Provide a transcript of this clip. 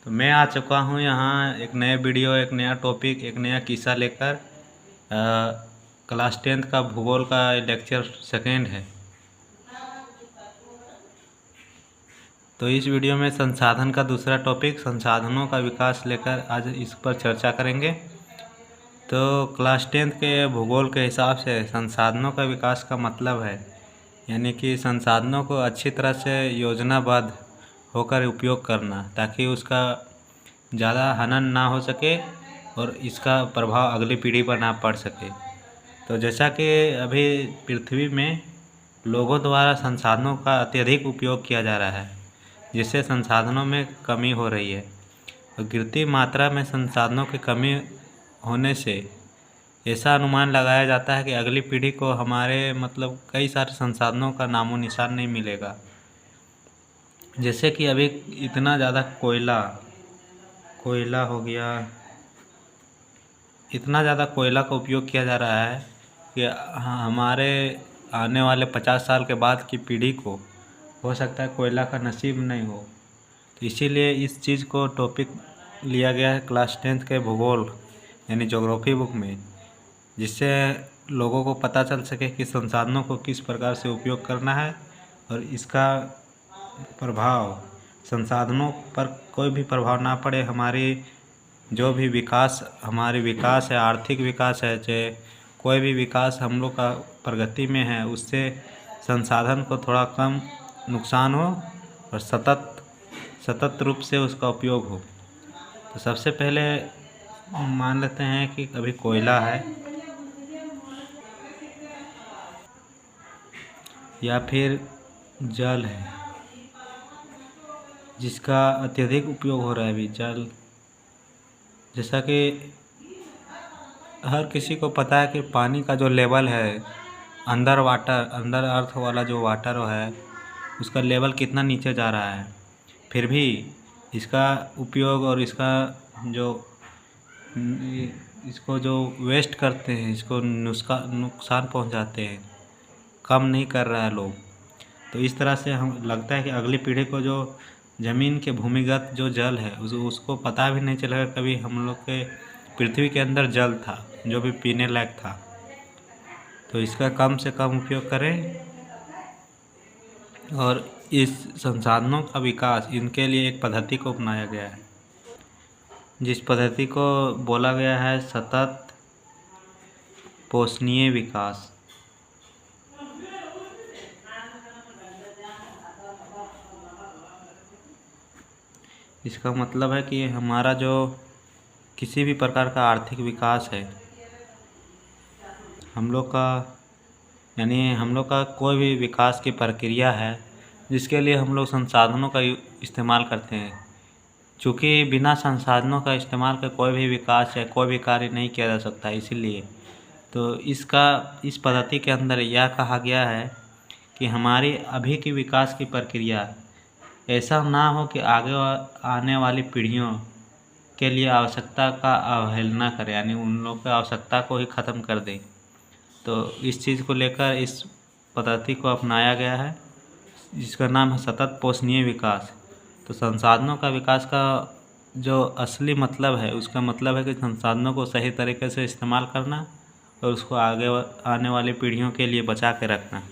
तो मैं आ चुका हूँ यहाँ एक नए वीडियो, एक नया टॉपिक, एक नया किस्सा लेकर। क्लास 10th का भूगोल का लेक्चर सेकेंड है। तो इस वीडियो में संसाधन का दूसरा टॉपिक, संसाधनों का विकास लेकर आज इस पर चर्चा करेंगे। तो क्लास 10th के भूगोल के हिसाब से संसाधनों का विकास का मतलब है यानी कि संसाधनों को अच्छी तरह से योजनाबद्ध होकर उपयोग करना, ताकि उसका ज़्यादा हनन ना हो सके और इसका प्रभाव अगली पीढ़ी पर ना पड़ सके। तो जैसा कि अभी पृथ्वी में लोगों द्वारा संसाधनों का अत्यधिक उपयोग किया जा रहा है, जिससे संसाधनों में कमी हो रही है। और गिरती मात्रा में संसाधनों की कमी होने से ऐसा अनुमान लगाया जाता है कि अगली पीढ़ी को हमारे कई सारे संसाधनों का नामो निशान नहीं मिलेगा। जैसे कि अभी इतना ज़्यादा कोयला हो गया, इतना ज़्यादा कोयला का उपयोग किया जा रहा है कि हमारे आने वाले 50 साल के बाद की पीढ़ी को हो सकता है कोयला का नसीब नहीं हो। तो इसीलिए इस चीज़ को टॉपिक लिया गया है क्लास 10th के भूगोल यानी ज्योग्राफी बुक में, जिससे लोगों को पता चल सके कि संसाधनों को किस प्रकार से उपयोग करना है और इसका प्रभाव संसाधनों पर कोई भी प्रभाव ना पड़े। हमारी जो भी विकास, हमारी विकास है, आर्थिक विकास है, चाहे कोई भी विकास हम लोग का प्रगति में है, उससे संसाधन को थोड़ा कम नुकसान हो और सतत रूप से उसका उपयोग हो। तो सबसे पहले मान लेते हैं कि अभी कोयला है या फिर जल है, जिसका अत्यधिक उपयोग हो रहा है। अभी जल, जैसा कि हर किसी को पता है कि पानी का जो लेवल है अंडर अर्थ वाला जो वाटर है, उसका लेवल कितना नीचे जा रहा है। फिर भी इसका उपयोग और इसको जो वेस्ट करते हैं, इसको नुकसान पहुंचाते हैं, कम नहीं कर रहा है लोग। तो इस तरह से हम लगता है कि अगली पीढ़ी को जो ज़मीन के भूमिगत जो जल है उसको पता भी नहीं चलेगा कभी हम लोग के पृथ्वी के अंदर जल था जो भी पीने लायक था। तो इसका कम से कम उपयोग करें और इस संसाधनों का विकास, इनके लिए एक पद्धति को अपनाया गया है, जिस पद्धति को बोला गया है सतत पोषणीय विकास। इसका मतलब है कि हमारा जो किसी भी प्रकार का आर्थिक विकास है, हम लोग का कोई भी विकास की प्रक्रिया है, जिसके लिए हम लोग संसाधनों का इस्तेमाल करते हैं। चूँकि बिना संसाधनों का इस्तेमाल के कोई भी विकास या कोई भी कार्य नहीं किया जा सकता, इसीलिए तो इस पद्धति के अंदर यह कहा गया है कि हमारी अभी की विकास की प्रक्रिया ऐसा ना हो कि आगे आने वाली पीढ़ियों के लिए आवश्यकता का अवहेलना करें, यानी उन लोगों की आवश्यकता को ही ख़त्म कर दें। तो इस चीज़ को लेकर इस पद्धति को अपनाया गया है, जिसका नाम है सतत पोषणीय विकास। तो संसाधनों का विकास का जो असली मतलब है, उसका मतलब है कि संसाधनों को सही तरीके से इस्तेमाल करना और उसको आगे आने वाली पीढ़ियों के लिए बचा के रखना।